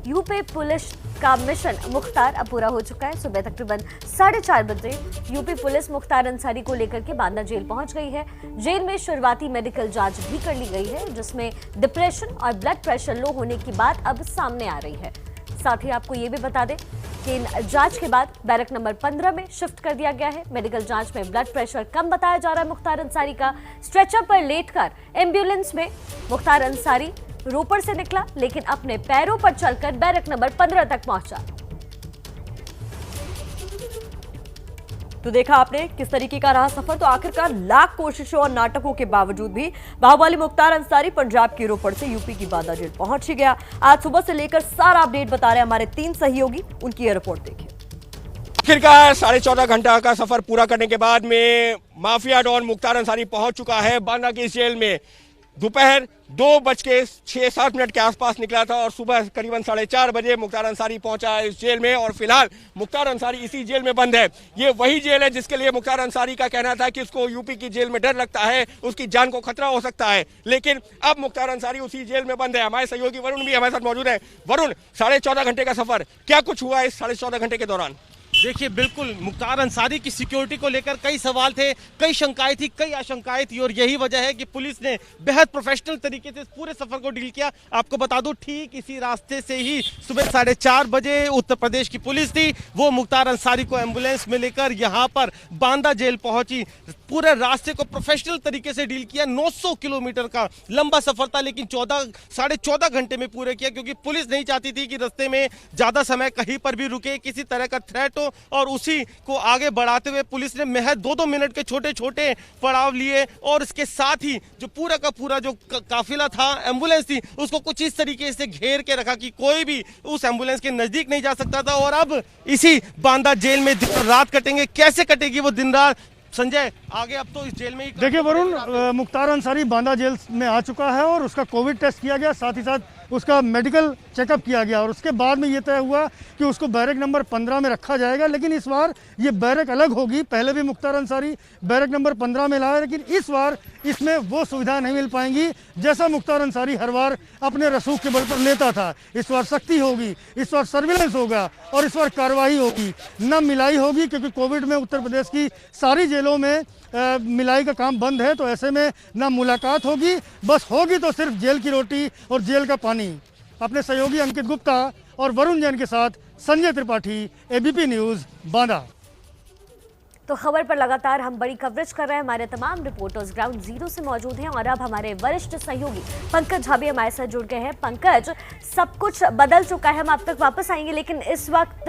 UP police का mission Mukhtar अब पूरा हो चुका है। सुबह तकरीबन 4:30 बजे यूपी पुलिस मुख्तार अंसारी को लेकर के बांदा जेल पहुंच गई है। जेल में शुरुआती मेडिकल जांच भी कर ली गई है, जिसमें डिप्रेशन और ब्लड प्रेशर लो होने की बात अब सामने आ रही है। साथ ही आपको ये भी बता दें कि इन जांच के बाद बैरक नंबर 15 में शिफ्ट कर दिया गया है। मेडिकल जांच में ब्लड प्रेशर कम बताया जा रहा है मुख्तार अंसारी का। स्ट्रेचर पर लेटकर एम्बुलेंस में मुख्तार अंसारी रोपड़ से निकला, लेकिन अपने पैरों पर चलकर बैरक नंबर 15 तक पहुंचा। तो देखा आपने किस तरीके का रहा सफर। तो आखिरकार लाख कोशिशों और नाटकों के बावजूद भी बाहुबली मुख्तार अंसारी पंजाब की रोपड़ से यूपी की बांदा जेल पहुंच ही गया। आज सुबह से लेकर सारा अपडेट बता रहे हमारे 3 सहयोगी, उनकी ये रिपोर्ट देखिए। आखिरकार 14.5 घंटा का सफर पूरा करने के बाद में माफिया डॉन मुख्तार अंसारी पहुंच चुका है बांदा की इस जेल में। दोपहर 2:06-7 के आसपास निकला था और सुबह करीबन 4:30 बजे मुख्तार अंसारी पहुंचा इस जेल में। और फिलहाल मुख्तार अंसारी इसी जेल में बंद है। ये वही जेल है जिसके लिए मुख्तार अंसारी का कहना था कि उसको यूपी की जेल में डर लगता है, उसकी जान को खतरा हो सकता है, लेकिन अब मुख्तार अंसारी उसी जेल में बंद है। हमारे सहयोगी वरुण भी हमारे साथ मौजूद है। वरुण, 14.5 घंटे का सफर, क्या कुछ हुआ इस 14.5 घंटे के दौरान? देखिए, बिल्कुल मुख्तार अंसारी की सिक्योरिटी को लेकर कई सवाल थे, कई शंकाएं थी, कई आशंकाएं थी और यही वजह है कि पुलिस ने बेहद प्रोफेशनल तरीके से इस पूरे सफर को डील किया। आपको बता दूं, ठीक इसी रास्ते से ही सुबह 4:30 बजे उत्तर प्रदेश की पुलिस थी, वो मुख्तार अंसारी को एम्बुलेंस में लेकर यहां पर बांदा जेल पहुंची। पूरे रास्ते को प्रोफेशनल तरीके से डील किया। 900 किलोमीटर का लंबा सफर था, लेकिन 14.5 घंटे में पूरे किया, क्योंकि पुलिस नहीं चाहती थी कि रास्ते में ज्यादा समय कहीं पर भी रुके, किसी तरह का थ्रेट हो। और उसी को आगे बढ़ाते हुए पुलिस ने महज 2-2 मिनट के छोटे छोटे पड़ाव लिए और इसके साथ ही जो पूरा का पूरा जो काफिला था, एम्बुलेंस थी, उसको कुछ इस तरीके से घेर के रखा कि कोई भी उस एम्बुलेंस के नजदीक नहीं जा सकता था। और अब इसी बांदा जेल में दिन रात कटेंगे। कैसे कटेगी वो दिन रात, संजय आगे अब तो इस जेल में ही। देखिए वरुण, मुख्तार अंसारी बांदा जेल में आ चुका है और उसका कोविड टेस्ट किया गया, साथ ही साथ उसका मेडिकल चेकअप किया गया और उसके बाद में ये तय हुआ कि उसको बैरक नंबर 15 में रखा जाएगा। लेकिन इस बार ये बैरक अलग होगी। पहले भी मुख्तार अंसारी बैरक नंबर 15 में लाया, लेकिन इस बार इसमें वो सुविधा नहीं मिल पाएंगी जैसा मुख्तार अंसारी हर बार अपने रसूख के बल पर लेता था। इस बार सख्ती होगी, इस बार सर्विलेंस होगा और इस बार कार्रवाई होगी, न मिलाई होगी, क्योंकि कोविड में उत्तर प्रदेश की सारी जेलों में मिलाई का काम बंद है। तो ऐसे में ना मुलाकात होगी, बस होगी तो सिर्फ जेल की रोटी और जेल का पानी। अपने सहयोगी अंकित गुप्ता और वरुण जैन के साथ संजय त्रिपाठी, एबीपी न्यूज़, बांदा। तो खबर पर लगातार हम बड़ी कवरेज कर रहे हैं। हमारे तमाम रिपोर्टर्स ग्राउंड जीरो से मौजूद हैं और अब हमारे वरिष्ठ सहयोगी पंकज झा भी हमारे साथ जुड़ गए हैं। पंकज, सब कुछ बदल चुका है, हम आप तक वापस आएंगे, लेकिन इस वक्त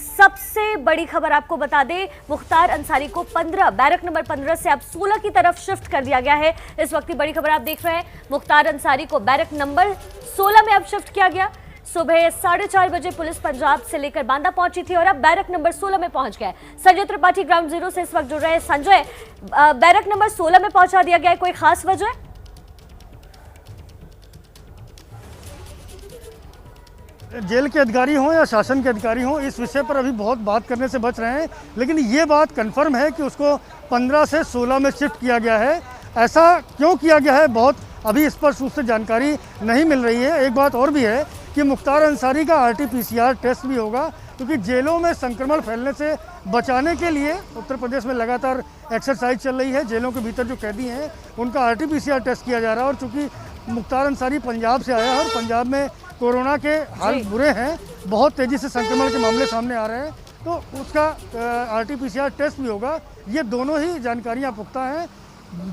सबसे बड़ी खबर आपको बता दें, मुख्तार अंसारी को बैरक नंबर 15 से अब 16 की तरफ शिफ्ट कर दिया गया है। इस वक्त की बड़ी खबर आप देख रहे हैं, मुख्तार अंसारी को बैरक नंबर 16 में अब शिफ्ट किया गया। सुबह 4:30 बजे पुलिस पंजाब से लेकर बांदा पहुंची थी और अब बैरक नंबर 16 में पहुंच गया है। संजय त्रिपाठी ग्राउंड जीरो से इस वक्त जुड़ रहे हैं। संजय, बैरक नंबर 16 में पहुंचा दिया गया है, कोई खास वजह? जेल के अधिकारी हों या शासन के अधिकारी हों, इस विषय पर अभी बहुत बात करने से बच रहे हैं, लेकिन ये बात कंफर्म है कि उसको 15 से 16 में शिफ्ट किया गया है। ऐसा क्यों किया गया है, बहुत अभी स्पष्ट रूप से जानकारी नहीं मिल रही है। एक बात और भी है कि मुख्तार अंसारी का RT-PCR टेस्ट भी होगा, क्योंकि जेलों में संक्रमण फैलने से बचाने के लिए उत्तर प्रदेश में लगातार एक्सरसाइज चल रही है। जेलों के भीतर जो कैदी हैं उनका RT-PCR टेस्ट किया जा रहा है। और चूँकि मुख्तार अंसारी पंजाब से आया है और पंजाब में कोरोना के हाल बुरे हैं, बहुत तेज़ी से संक्रमण के मामले सामने आ रहे हैं, तो उसका RT-PCR टेस्ट भी होगा। ये दोनों ही जानकारियाँ पुख्ता हैं।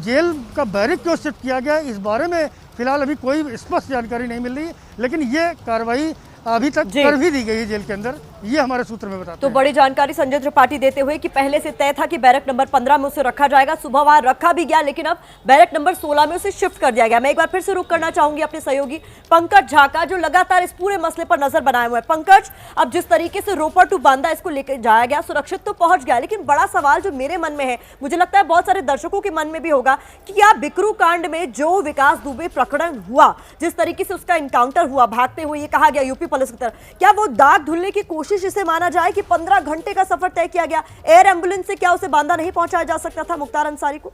जेल का बैरक क्यों शिफ्ट किया गया, इस बारे में फिलहाल अभी कोई स्पष्ट जानकारी नहीं मिल रही, लेकिन ये कार्रवाई अभी तक कर भी दी गई है जेल के अंदर, ये हमारे सूत्र में बताते हैं। तो बड़ी जानकारी संजय त्रिपाठी देते हुए कि पहले से तय था कि बैरक नंबर 15 में उसे रखा जाएगा, सुबह वहां रखा भी गया, लेकिन अब बैरक नंबर 16 में उसे शिफ्ट कर दिया गया। मैं एक बार फिर से रुक करना चाहूंगी अपने सहयोगी पंकज झा का, जो लगातार इस पूरे मसले पर नजर बनाए हुए हैं। पंकज, अब जिस तरीके से रोपड़ टू बांदा इसको लेकर जाया गया, सुरक्षित तो पहुंच गया, लेकिन बड़ा सवाल जो मेरे मन में है, मुझे लगता है बहुत सारे दर्शकों के मन में भी होगा, कि क्या बिकरू कांड में जो विकास दुबे प्रकरण हुआ, जिस तरीके से उसका इनकाउंटर हुआ भागते हुए, ये कहा गया यूपी पुलिस की तरफ, क्या वो दाग धुलने की कोशिश इसे माना जाए कि 15 घंटे का सफर तय किया गया, एयर एम्बुलेंस से क्या उसे बांदा नहीं पहुंचाया जा सकता था मुख्तार अंसारी को?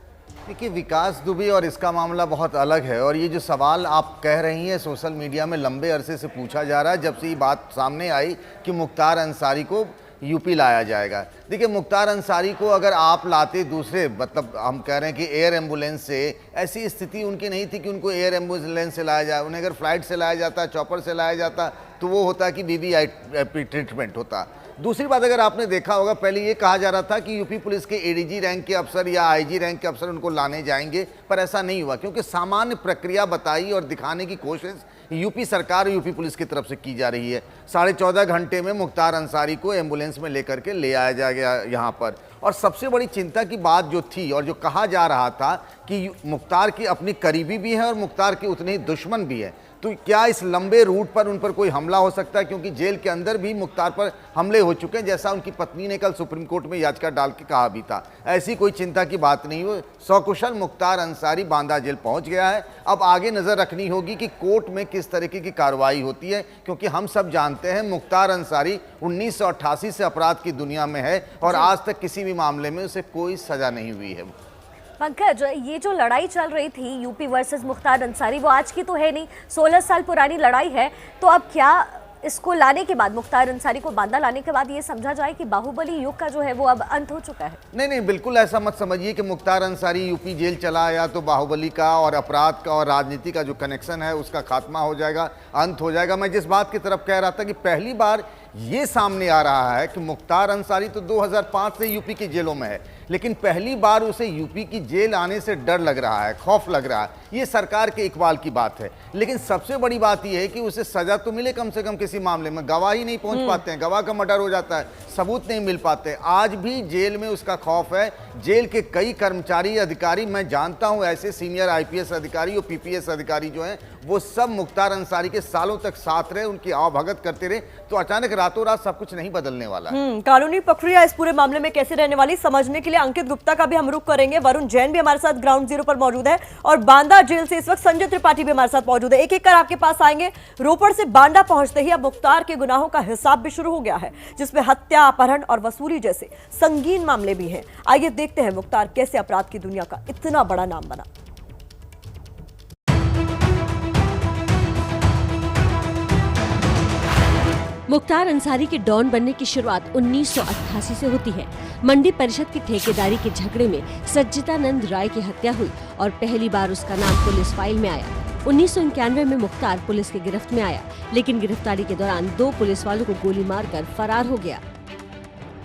देखिए, विकास दुबे और इसका मामला बहुत अलग है। और ये जो सवाल आप कह रही हैं सोशल मीडिया में लंबे अरसे से पूछा जा रहा है, जब से ये बात सामने आई कि मुख्तार अंसारी को यूपी लाया जाएगा। देखिए, मुख्तार अंसारी को अगर आप लाते दूसरे, मतलब हम कह रहे हैं कि एयर एम्बुलेंस से, ऐसी स्थिति उनकी नहीं थी कि उनको एयर एम्बुलेंस से लाया जाए। उन्हें अगर फ्लाइट से लाया जाता, चॉपर से लाया जाता, तो वो होता कि वीवीआईपी ट्रीटमेंट होता। दूसरी बात, अगर आपने देखा होगा, पहले ये कहा जा रहा था कि यूपी पुलिस के एडीजी रैंक के अफसर या आईजी रैंक के अफसर उनको लाने जाएंगे, पर ऐसा नहीं हुआ, क्योंकि सामान्य प्रक्रिया बताई और दिखाने की कोशिश यूपी सरकार और यूपी पुलिस की तरफ से की जा रही है। 14.5 घंटे में मुख्तार अंसारी को एम्बुलेंस में लेकर के ले आया जा गया यहाँ पर। और सबसे बड़ी चिंता की बात जो थी और जो कहा जा रहा था कि मुख्तार की अपनी करीबी भी है और मुख्तार के उतने ही दुश्मन भी है, तो क्या इस लंबे रूट पर उन पर कोई हमला हो सकता है? क्योंकि जेल के अंदर भी मुख्तार पर हमले हो चुके हैं, जैसा उनकी पत्नी ने कल सुप्रीम कोर्ट में याचिका डाल के कहा भी था। ऐसी कोई चिंता की बात नहीं हो। सकुशल मुख्तार अंसारी बांदा जेल पहुंच गया है। अब आगे नजर रखनी होगी कि कोर्ट में किस तरीके की कार्रवाई होती है, क्योंकि हम सब जानते हैं मुख्तार अंसारी 1988 से अपराध की दुनिया में है और आज तक किसी भी मामले में उसे कोई सजा नहीं हुई है। पंकज, ये जो लड़ाई चल रही थी यूपी वर्सेस मुख्तार अंसारी, वो आज की तो है नहीं, 16 साल पुरानी लड़ाई है। तो अब क्या इसको लाने के बाद, मुख्तार अंसारी को बांदा लाने के बाद ये समझा जाए कि बाहुबली युग का जो है वो अब अंत हो चुका है? नहीं, बिल्कुल ऐसा मत समझिए कि मुख्तार अंसारी यूपी जेल चला आया तो बाहुबली का और अपराध का और राजनीति का जो कनेक्शन है उसका खात्मा हो जाएगा, अंत हो जाएगा। मैं जिस बात की तरफ कह रहा था कि पहली बार ये सामने आ रहा है कि मुख्तार अंसारी तो 2005 से यूपी की जेलों में है, लेकिन पहली बार उसे यूपी की जेल आने से डर लग रहा है, खौफ लग रहा है। ये सरकार के इकबाल की बात है। लेकिन सबसे बड़ी बात यह है कि उसे सजा तो मिले कम से कम किसी मामले में। गवाह ही नहीं पहुंच पाते हैं, गवाह का मर्डर हो जाता है, सबूत नहीं मिल पाते। आज भी जेल में उसका खौफ है। जेल के कई कर्मचारी अधिकारी, मैं जानता हूं ऐसे सीनियर आईपीएस अधिकारी और पीपीएस अधिकारी जो हैं, वो सब मुख्तार अंसारी के सालों तक साथ रहे, उनकी आवभगत करते रहे, तो अचानक रातों रात सब कुछ नहीं बदलने वाला है। कानूनी प्रक्रिया इस पूरे मामले में कैसे रहने वाली, समझने के लिए अंकित गुप्ता का भी हम रुख करेंगे। वरुण जैन भी हमारे साथ ग्राउंड जीरो पर मौजूद है और बांदा जेल से इस वक्त संजय त्रिपाठी भी हमारे साथ मौजूद है। एक एक कर आपके पास आएंगे। रोपड़ से बांदा पहुंचते ही अब मुख्तार के गुनाहों का हिसाब भी शुरू हो गया है, जिसमें हत्या, अपहरण और वसूली जैसे संगीन मामले भी हैं। आइए देखते हैं मुख्तार कैसे अपराध की दुनिया का इतना बड़ा नाम बना। मुख्तार अंसारी के डॉन बनने की शुरुआत 1988 से होती है। मंडी परिषद की ठेकेदारी के झगड़े में सज्जितानंद राय की हत्या हुई और पहली बार उसका नाम पुलिस फाइल में आया। 1991 में मुख्तार पुलिस की गिरफ्त में आया, लेकिन गिरफ्तारी के दौरान 2 पुलिस वालों को गोली मारकर फरार हो गया।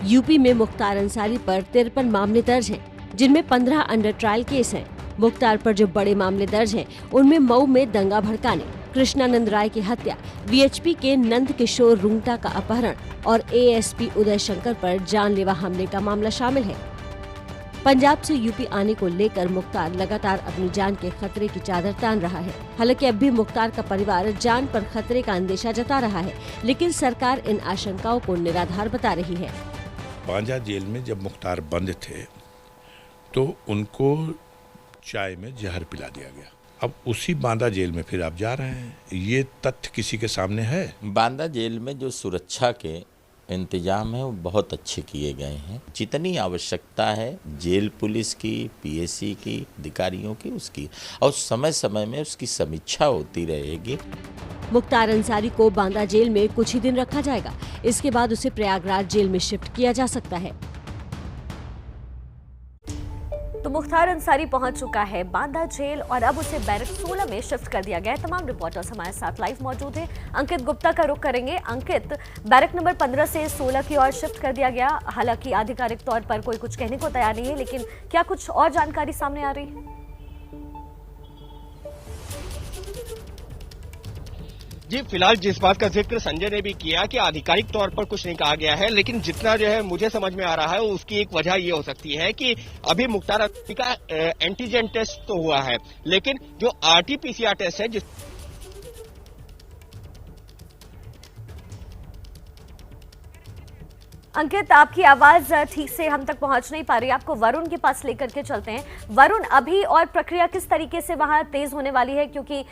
यूपी में मुख्तार अंसारी पर 53 मामले दर्ज हैं, जिनमें 15 अंडर ट्रायल केस हैं। मुख्तार पर जो बड़े मामले दर्ज हैं, उनमें मऊ में दंगा भड़काने, कृष्णानंद राय की हत्या, वीएचपी के नंद किशोर रुंगटा का अपहरण और एएसपी उदय शंकर पर जानलेवा हमले का मामला शामिल है। पंजाब से यूपी आने को लेकर मुख्तार लगातार अपनी जान के खतरे की चादर तान रहा है। हालांकि अब भी मुख्तार का परिवार जान पर खतरे का अंदेशा जता रहा है, लेकिन सरकार इन आशंकाओं को निराधार बता रही है। बांदा जेल में जब मुख्तार बंद थे तो उनको चाय में जहर पिला दिया गया। अब उसी बांदा जेल में फिर आप जा रहे हैं, ये तथ्य किसी के सामने है? बांदा जेल में जो सुरक्षा के इंतजाम है वो बहुत अच्छे किए गए हैं। जितनी आवश्यकता है जेल पुलिस की, पीएससी की, अधिकारियों की, उसकी, और समय समय में उसकी समीक्षा होती रहेगी। मुख्तार अंसारी को बांदा जेल में कुछ ही दिन रखा जाएगा। इसके बाद उसे प्रयागराज जेल में शिफ्ट किया जा सकता है। तो मुख्तार अंसारी पहुंच चुका है बांदा जेल और अब उसे बैरक 16 में शिफ्ट कर दिया गया है। तमाम रिपोर्टर्स हमारे साथ लाइव मौजूद हैं। अंकित गुप्ता का रुख करेंगे। अंकित, बैरक नंबर 15 से 16 की ओर शिफ्ट कर दिया गया। हालांकि आधिकारिक तौर पर कोई कुछ कहने को तैयार नहीं है, लेकिन क्या कुछ और जानकारी सामने आ रही है? जी, फिलहाल जिस बात का जिक्र संजय ने भी किया कि आधिकारिक तौर पर कुछ नहीं कहा गया है, लेकिन जितना जो है मुझे समझ में आ रहा है उसकी एक वजह ये हो सकती है कि अभी मुख्तार अंसारी का एंटीजन टेस्ट तो हुआ है, लेकिन जो आरटीपीसीआर टेस्ट है, जिस अंकित, आपकी आवाज ठीक से हम तक पहुंच नहीं पा रही। आपको वरुण के पास लेकर के चलते हैं। वरुण, अभी और प्रक्रिया किस तरीके से वहां तेज होने वाली है? क्योंकि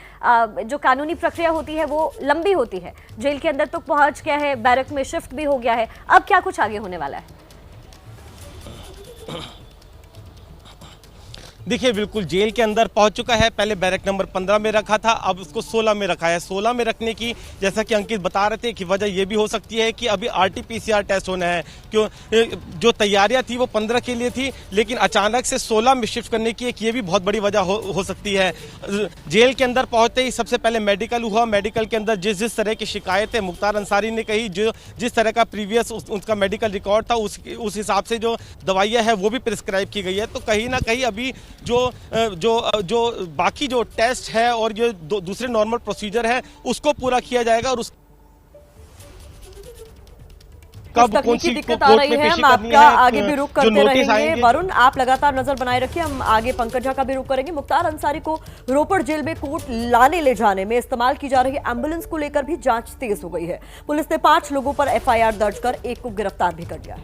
जो कानूनी प्रक्रिया होती है वो लंबी होती है। जेल के अंदर तो पहुंच गया है, बैरक में शिफ्ट भी हो गया है, अब क्या कुछ आगे होने वाला है? देखिए बिल्कुल जेल के अंदर पहुंच चुका है। पहले बैरक नंबर 15 में रखा था, अब उसको 16 में रखा है। 16 में रखने की जैसा कि अंकित बता रहे थे कि वजह यह भी हो सकती है कि अभी RT-PCR टेस्ट होना है। क्यों जो तैयारियां थी वो 15 के लिए थी, लेकिन अचानक से 16 में शिफ्ट करने की एक ये भी बहुत बड़ी वजह हो सकती है। जेल के अंदर पहुंचते ही सबसे पहले मेडिकल हुआ। मेडिकल के अंदर जिस तरह की शिकायतें मुख्तार अंसारी ने कही, जिस तरह का प्रीवियस उसका मेडिकल रिकॉर्ड था, उस हिसाब से जो दवाइयाँ है वो भी प्रिस्क्राइब की गई है। तो कहीं ना कहीं अभी जो बाकी जो टेस्ट है और ये दूसरे नॉर्मल प्रोसीजर है उसको पूरा किया जाएगा। और कब कौन सी दिक्कत आ रही है, हम आपका आगे भी रुख करते रहेंगे। वरुण, आप लगातार नजर बनाए रखिए, हम आगे पंकज झा का भी रुख करेंगे। मुख्तार अंसारी को रोपड़ जेल में कोर्ट लाने ले जाने में इस्तेमाल की जा रही एम्बुलेंस को लेकर भी जांच तेज हो गई है। पुलिस ने 5 लोगों पर FIR दर्ज कर एक को गिरफ्तार भी कर लिया है।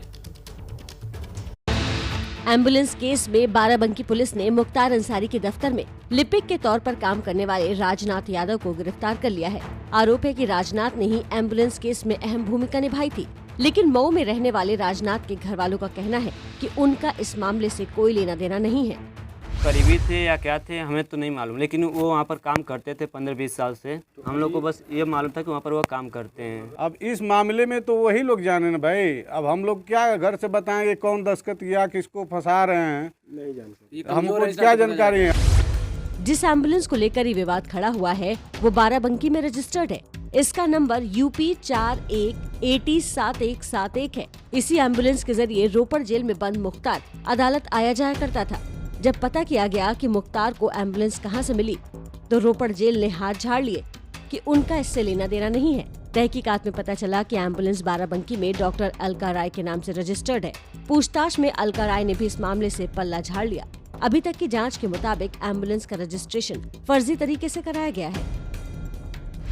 एम्बुलेंस केस में बाराबंकी पुलिस ने मुख्तार अंसारी के दफ्तर में लिपिक के तौर पर काम करने वाले राजनाथ यादव को गिरफ्तार कर लिया है। आरोप है कि राजनाथ ने ही एम्बुलेंस केस में अहम भूमिका निभाई थी, लेकिन मऊ में रहने वाले राजनाथ के घर वालों का कहना है कि उनका इस मामले से कोई लेना देना नहीं है। करीबी थे या क्या थे हमें तो नहीं मालूम, लेकिन वो वहाँ पर काम करते थे 15-20 साल से। हम लोग को बस ये मालूम था कि वहाँ पर वो काम करते हैं। अब इस मामले में तो वही लोग जाने ना भाई। अब हम लोग क्या घर से बताएंगे कौन दस्तखत किया, किसको फंसा रहे हैं, नहीं जानते, हमको क्या जानकारी है। जिस एम्बुलेंस को लेकर ये विवाद खड़ा हुआ है वो बाराबंकी में रजिस्टर्ड है। इसका नंबर UP 41807171 है। इसी एम्बुलेंस के जरिए रोपड़ जेल में बंद मुख्तार अदालत आया जाया करता था। जब पता किया गया कि मुख्तार को एम्बुलेंस कहां से मिली, तो रोपड़ जेल ने हाथ झाड़ लिए कि उनका इससे लेना देना नहीं है। तहकीकात में पता चला कि एम्बुलेंस बाराबंकी में डॉक्टर अलका राय के नाम से रजिस्टर्ड है। पूछताछ में अलका राय ने भी इस मामले से पल्ला झाड़ लिया। अभी तक की जांच के मुताबिक एम्बुलेंस का रजिस्ट्रेशन फर्जी तरीके से कराया गया है।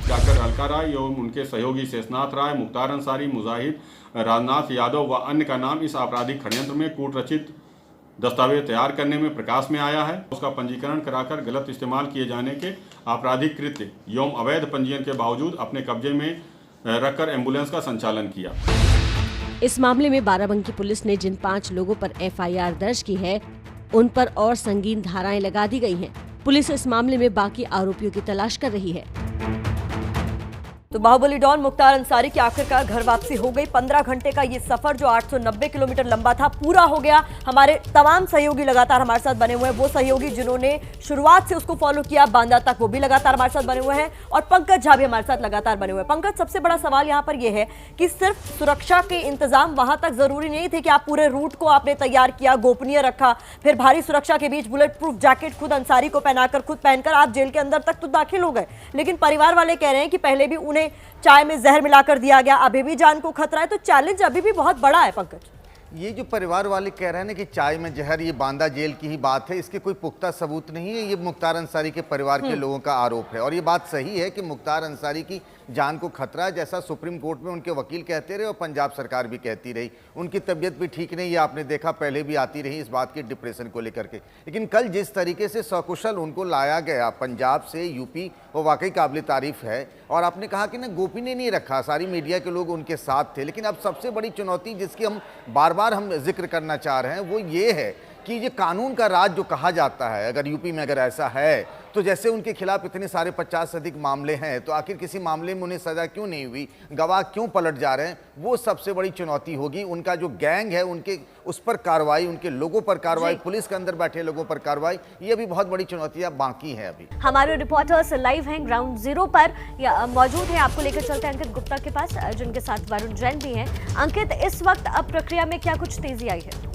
जाकर अलका राय एवं उनके सहयोगी शेषनाथ राय, मुख्तार अंसारी, मुजाहिद, राजनाथ यादव व अन्य का नाम इस आपराधिक षड्यंत्र में कूट रचित दस्तावेज तैयार करने में प्रकाश में आया है। उसका पंजीकरण कराकर गलत इस्तेमाल किए जाने के आपराधिक कृत्य एवं अवैध पंजीयन के बावजूद अपने कब्जे में रखकर एम्बुलेंस का संचालन किया। इस मामले में बाराबंकी पुलिस ने जिन 5 लोगों पर FIR दर्ज की है, उन पर और संगीन धाराएं लगा दी गई हैं। पुलिस इस मामले में बाकी आरोपियों की तलाश कर रही है। तो बाहुबली डॉन मुख्तार अंसारी की आखिरकार घर वापसी हो गई। 15 घंटे का ये सफर जो 890 किलोमीटर लंबा था पूरा हो गया। हमारे तमाम सहयोगी लगातार हमारे साथ बने हुए हैं। वो सहयोगी जिन्होंने शुरुआत से उसको फॉलो किया बांदा तक, वो भी लगातार हमारे साथ बने हुए हैं, और पंकज झा भी हमारे साथ लगातार बने हुए हैं। पंकज, सबसे बड़ा सवाल यहाँ पर यह है कि सिर्फ सुरक्षा के इंतजाम वहां तक जरूरी नहीं थे कि आप पूरे रूट को आपने तैयार किया, गोपनीय रखा, फिर भारी सुरक्षा के बीच बुलेट प्रूफ जैकेट खुद अंसारी को पहनाकर, खुद पहनकर आप जेल के अंदर तक तो दाखिल हो गए। लेकिन परिवार वाले कह रहे हैं कि पहले भी उन्हें चाय में जहर मिलाकर दिया गया, अभी भी जान को खतरा है। तो चैलेंज अभी भी बहुत बड़ा है पंकज। ये जो परिवार वाले कह रहे हैं ना कि चाय में जहर, ये बांदा जेल की ही बात है, इसके कोई पुख्ता सबूत नहीं है। ये मुख्तार अंसारी के परिवार के लोगों का आरोप है। और ये बात सही है कि मुख्तार अंसारी की जान को खतरा है, जैसा सुप्रीम कोर्ट में उनके वकील कहते रहे और पंजाब सरकार भी कहती रही। उनकी तबीयत भी ठीक नहीं है, आपने देखा, पहले भी आती रही इस बात की डिप्रेशन को लेकर के। लेकिन कल जिस तरीके से सकुशल उनको लाया गया पंजाब से यूपी, वो वाकई काबिल तारीफ है। और आपने कहा कि ना गोपी ने नहीं रखा, सारी मीडिया के लोग उनके साथ थे। लेकिन अब सबसे बड़ी चुनौती जिसकी हम बार बार हम जिक्र करना चाह रहे हैं वो ये है कि ये कानून का राज जो कहा जाता है, अगर यूपी में अगर ऐसा है तो जैसे उनके खिलाफ इतने सारे 50 से अधिक मामले हैं, तो आखिर किसी मामले में उन्हें सजा क्यों नहीं हुई, गवाह क्यों पलट जा रहे हैं, वो सबसे बड़ी चुनौती होगी। उनका जो गैंग है उनके उस पर कार्रवाई, उनके लोगों पर कार्रवाई, पुलिस के अंदर बैठे लोगों पर कार्रवाई, ये भी बहुत बड़ी चुनौतियां बाकी हैं। अभी हमारे रिपोर्टर्स लाइव हैं ग्राउंड जीरो पर मौजूद हैं। आपको लेकर चलते हैं अंकित गुप्ता के पास, जिनके साथ वरुण जैन भी हैं। अंकित, इस वक्त अब प्रक्रिया में क्या कुछ तेजी आई है?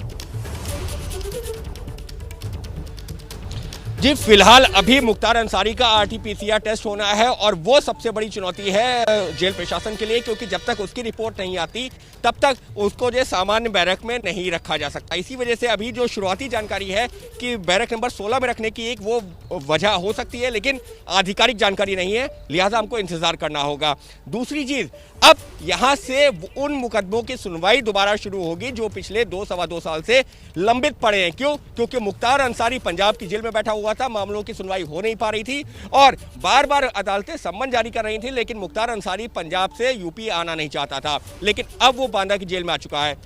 जी, फिलहाल अभी मुख्तार अंसारी का RT-PCR टेस्ट होना है और वो सबसे बड़ी चुनौती है जेल प्रशासन के लिए, क्योंकि जब तक उसकी रिपोर्ट नहीं आती तब तक उसको जो सामान्य बैरक में नहीं रखा जा सकता। इसी वजह से अभी जो शुरुआती जानकारी है कि बैरक नंबर 16 में रखने की एक वो वजह हो सकती है, लेकिन आधिकारिक जानकारी नहीं है, लिहाजा हमको इंतजार करना होगा। दूसरी चीज, अब यहाँ से उन मुकदमों की सुनवाई दोबारा शुरू होगी जो पिछले 2-2.25 साल से लंबित पड़े हैं। क्यों? क्योंकि मुख्तार अंसारी पंजाब की जेल में बैठा हुआ था, मामलों की सुनवाई हो नहीं पा रही थी और बार बार अदालतें सम्मन जारी कर रही थी, लेकिन मुख्तार अंसारी पंजाब से यूपी आना नहीं चाहता था। लेकिन अब वो बांदा की जेल में आ चुका है।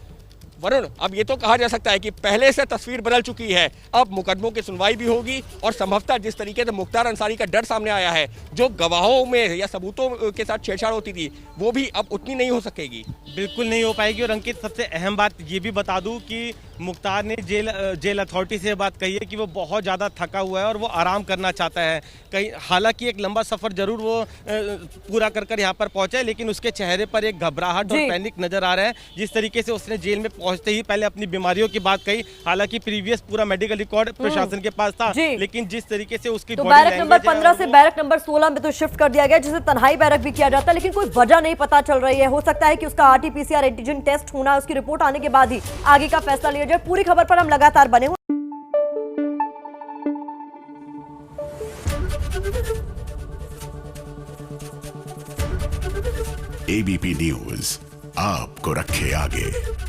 वरुण, अब ये तो कहा जा सकता है कि पहले से तस्वीर बदल चुकी है। अब मुकदमों की सुनवाई भी होगी और संभवतः जिस तरीके से मुख्तार अंसारी का डर सामने आया है, जो गवाहों में या सबूतों के साथ छेड़छाड़ होती थी, वो भी अब उतनी नहीं हो सकेगी। बिल्कुल नहीं हो पाएगी। और अंकित, सबसे अहम बात ये भी बता दूं कि मुख्तार ने जेल अथॉरिटी से बात कही है कि वो बहुत ज़्यादा थका हुआ है और वो आराम करना चाहता है। कहीं हालांकि एक लंबा सफ़र जरूर वो पूरा कर यहाँ पर पहुंचा है, लेकिन उसके चेहरे पर एक घबराहट और पैनिक नज़र आ रहा है। जिस तरीके से उसने जेल में पहुंचते ही पहले अपनी बीमारियों की बात कही, हालांकि प्रीवियस पूरा मेडिकल रिकॉर्ड प्रशासन के पास था, लेकिन जिस तरीके से उसकी तो बैरक नंबर 15 से बैरक नंबर 16 में तो शिफ्ट कर दिया गया, जिसे तन्हाई बैरक भी किया जाता है, लेकिन कोई वजह नहीं पता चल रही है। हो सकता है कि उसका आरटी-पीसीआर एंटीजन टेस्ट होना, उसकी रिपोर्ट आने के बाद ही आगे का फैसला लिया जाए। पूरी खबर पर हम लगातार बने हुए। एबीपी न्यूज आपको रखे आगे।